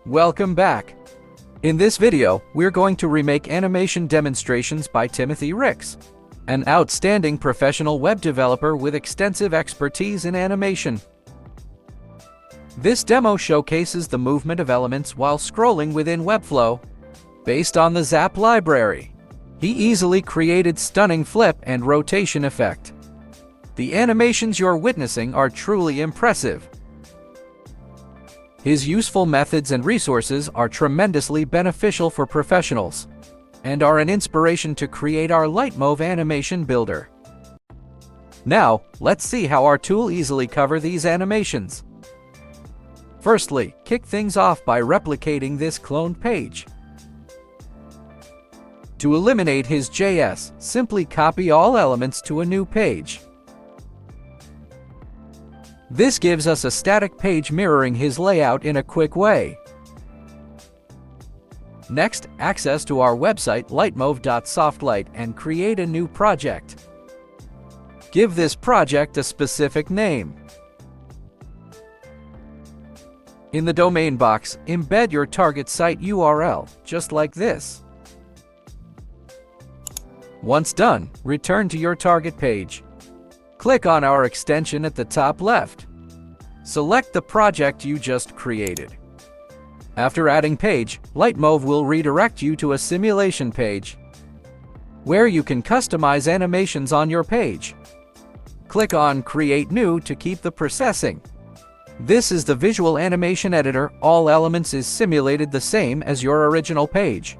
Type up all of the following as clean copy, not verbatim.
Welcome back. In this video, we're going to remake animation demonstrations by Timothy Ricks, an outstanding professional web developer with extensive expertise in animation. This demo showcases the movement of elements while scrolling within Webflow. Based on the GSAP library, he easily created stunning flip and rotation effect. The animations you're witnessing are truly impressive. His useful methods and resources are tremendously beneficial for professionals and are an inspiration to create our Litemove Animation builder. Now, let's see how our tool easily covers these animations. Firstly, kick things off by replicating this cloned page. To eliminate his JS, simply copy all elements to a new page. This gives us a static page mirroring his layout in a quick way. Next, access to our website litemove.softlight and create a new project. Give this project a specific name. In the domain box, embed your target site URL, just like this. Once done, return to your target page. Click on our extension at the top left. Select the project you just created. After adding page, Litemove will redirect you to a simulation page, where you can customize animations on your page. Click on Create New to keep the processing. This is the visual animation editor. All elements is simulated the same as your original page.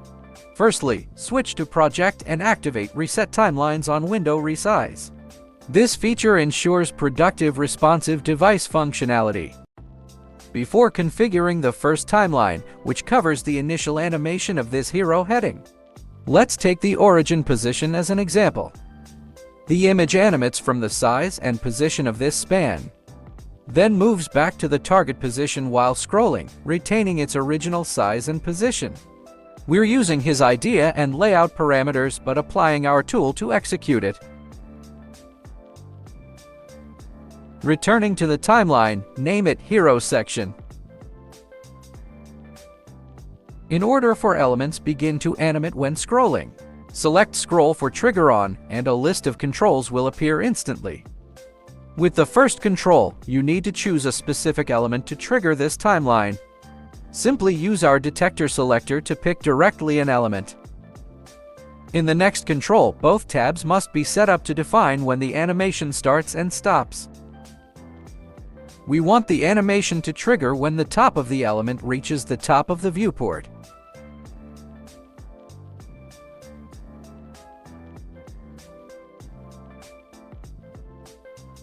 Firstly, switch to Project and activate Reset Timelines on Window Resize. This feature ensures productive responsive device functionality. Before configuring the first timeline, which covers the initial animation of this hero heading, let's take the origin position as an example. The image animates from the size and position of this span, then moves back to the target position while scrolling, retaining its original size and position. We're using his idea and layout parameters but applying our tool to execute it. Returning to the timeline, name it Hero Section. In order for elements begin to animate when scrolling, select Scroll for Trigger On, and a list of controls will appear instantly. With the first control, you need to choose a specific element to trigger this timeline. Simply use our detector selector to pick directly an element. In the next control, both tabs must be set up to define when the animation starts and stops. We want the animation to trigger when the top of the element reaches the top of the viewport.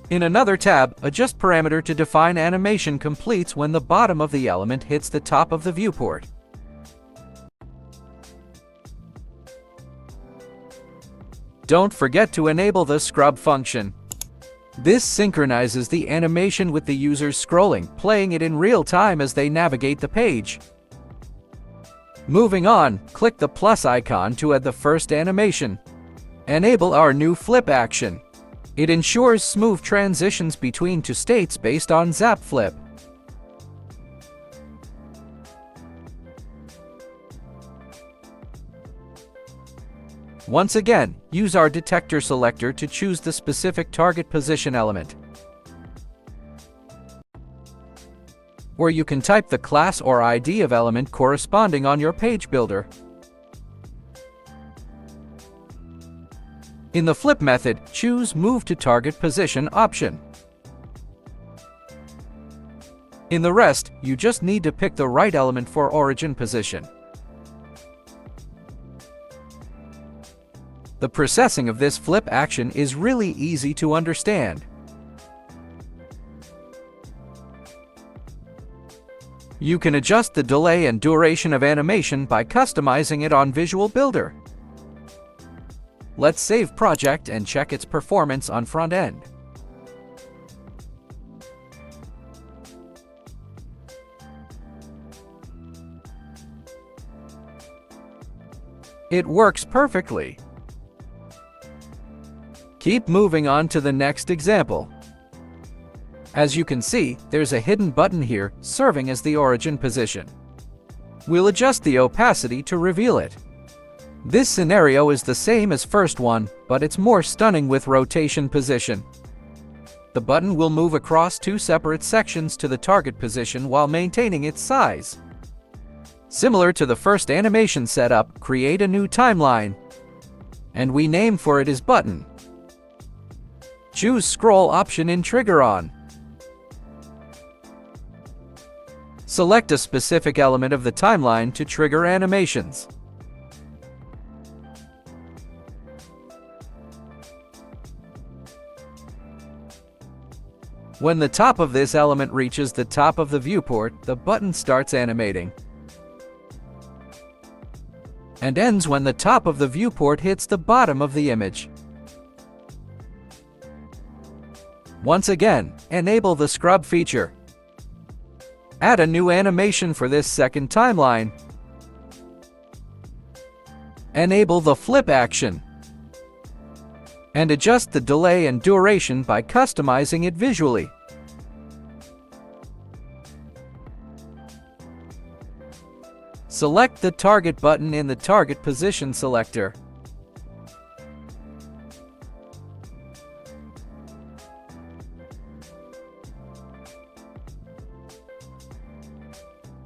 In another tab, adjust parameter to define animation completes when the bottom of the element hits the top of the viewport. Don't forget to enable the scrub function. This synchronizes the animation with the user's scrolling, playing it in real time as they navigate the page. Moving on, click the plus icon to add the first animation. Enable our new flip action. It ensures smooth transitions between two states based on GSAP Flip. Once again, use our detector selector to choose the specific target position element. Or you can type the class or ID of element corresponding on your page builder. In the flip method, choose Move to Target Position option. In the rest, you just need to pick the right element for origin position. The processing of this flip action is really easy to understand. You can adjust the delay and duration of animation by customizing it on Visual Builder. Let's save project and check its performance on front end. It works perfectly. Keep moving on to the next example. As you can see, there's a hidden button here, serving as the origin position. We'll adjust the opacity to reveal it. This scenario is the same as first one, but it's more stunning with rotation position. The button will move across two separate sections to the target position while maintaining its size. Similar to the first animation setup, create a new timeline, and we name for it as button. Choose scroll option in trigger on. Select a specific element of the timeline to trigger animations. When the top of this element reaches the top of the viewport, the button starts animating and ends when the top of the viewport hits the bottom of the image. Once again, enable the scrub feature. Add a new animation for this second timeline. Enable the flip action. And adjust the delay and duration by customizing it visually. Select the target button in the target position selector.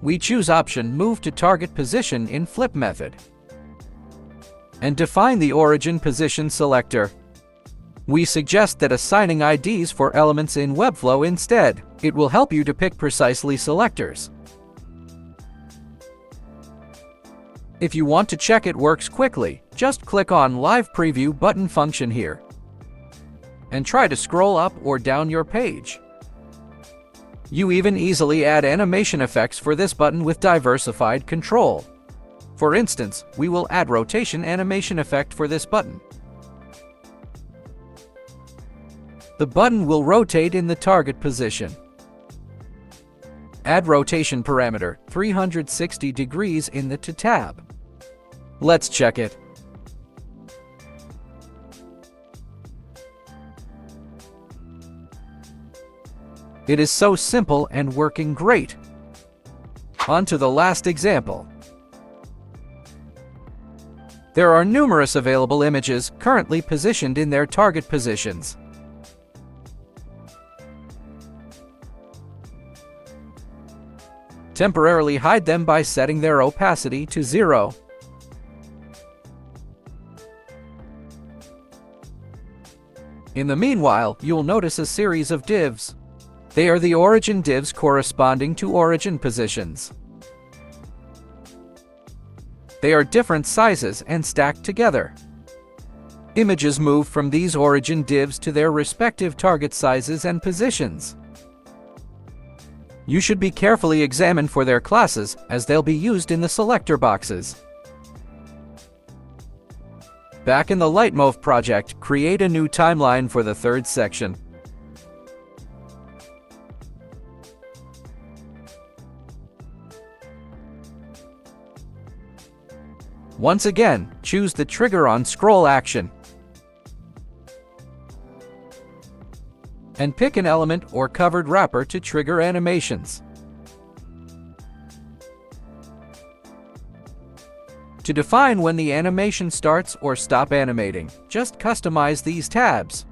We choose option Move to Target Position in Flip method and define the origin position selector. We suggest that assigning IDs for elements in Webflow instead. It will help you to pick precisely selectors. If you want to check it works quickly, just click on Live Preview button function here and try to scroll up or down your page. You even easily add animation effects for this button with diversified control. For instance, we will add rotation animation effect for this button. The button will rotate in the target position. Add rotation parameter 360 degrees in the To tab. Let's check it. It is so simple and working great. On to the last example. There are numerous available images currently positioned in their target positions. Temporarily hide them by setting their opacity to 0. In the meanwhile, you'll notice a series of divs. They are the origin divs corresponding to origin positions. They are different sizes and stacked together. Images move from these origin divs to their respective target sizes and positions. You should be carefully examined for their classes, as they'll be used in the selector boxes. Back in the Litemove project, create a new timeline for the third section. Once again, choose the trigger on scroll action and pick an element or covered wrapper to trigger animations. To define when the animation starts or stop animating, just customize these tabs.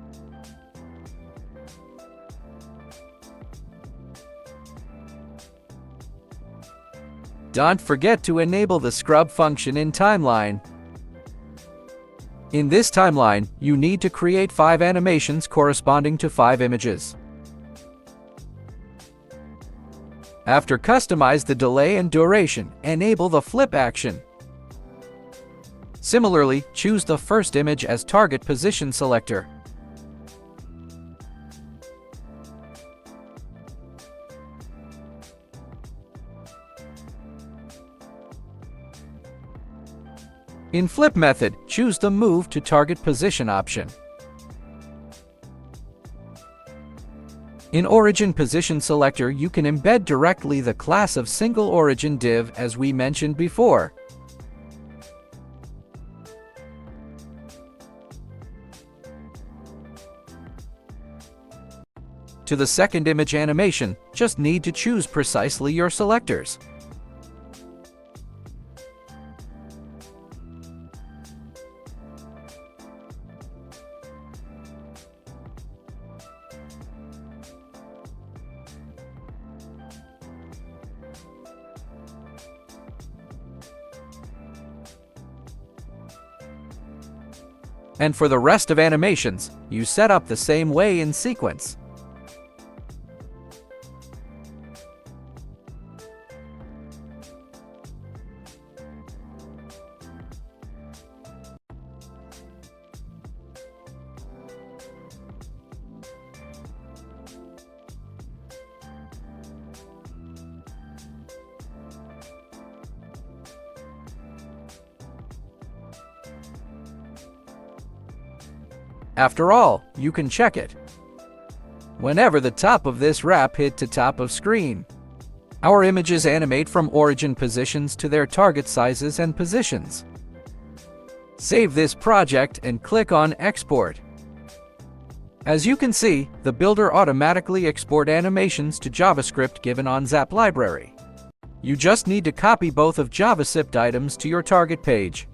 Don't forget to enable the scrub function in timeline. In this timeline, you need to create 5 animations corresponding to 5 images. After customize the delay and duration, enable the flip action. Similarly, choose the first image as target position selector. In Flip method, choose the Move to Target Position option. In Origin Position Selector, you can embed directly the class of single origin div as we mentioned before. To the second image animation, just need to choose precisely your selectors. And for the rest of animations, you set up the same way in sequence. After all, you can check it whenever the top of this wrap hit to top of screen. Our images animate from origin positions to their target sizes and positions. Save this project and click on Export. As you can see, the builder automatically export animations to JavaScript given on GSAP library. You just need to copy both of JavaScript items to your target page.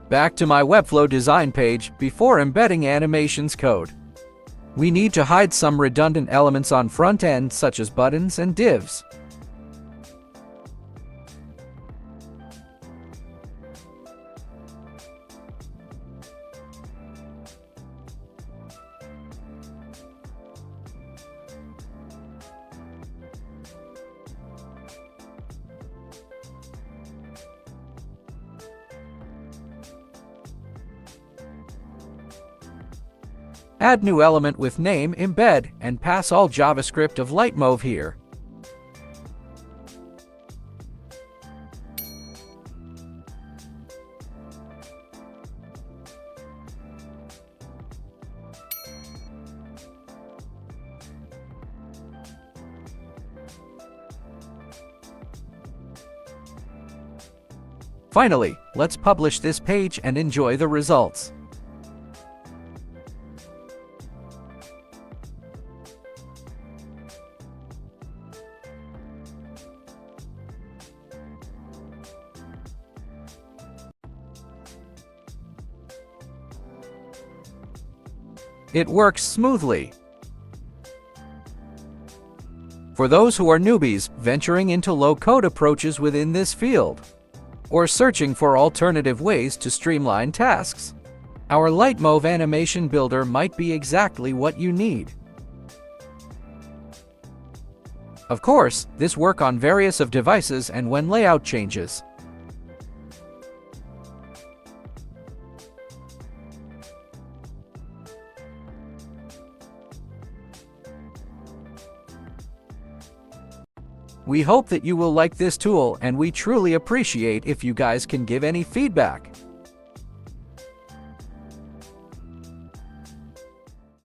Back to my Webflow design page before embedding animations code. We need to hide some redundant elements on front end such as buttons and divs. Add new element with name, embed, and pass all JavaScript of Litemove here. Finally, let's publish this page and enjoy the results. It works smoothly. For those who are newbies venturing into low-code approaches within this field, or searching for alternative ways to streamline tasks, our Litemove Animation Builder might be exactly what you need. Of course, this works on various of devices and when layout changes. We hope that you will like this tool, and we truly appreciate if you guys can give any feedback.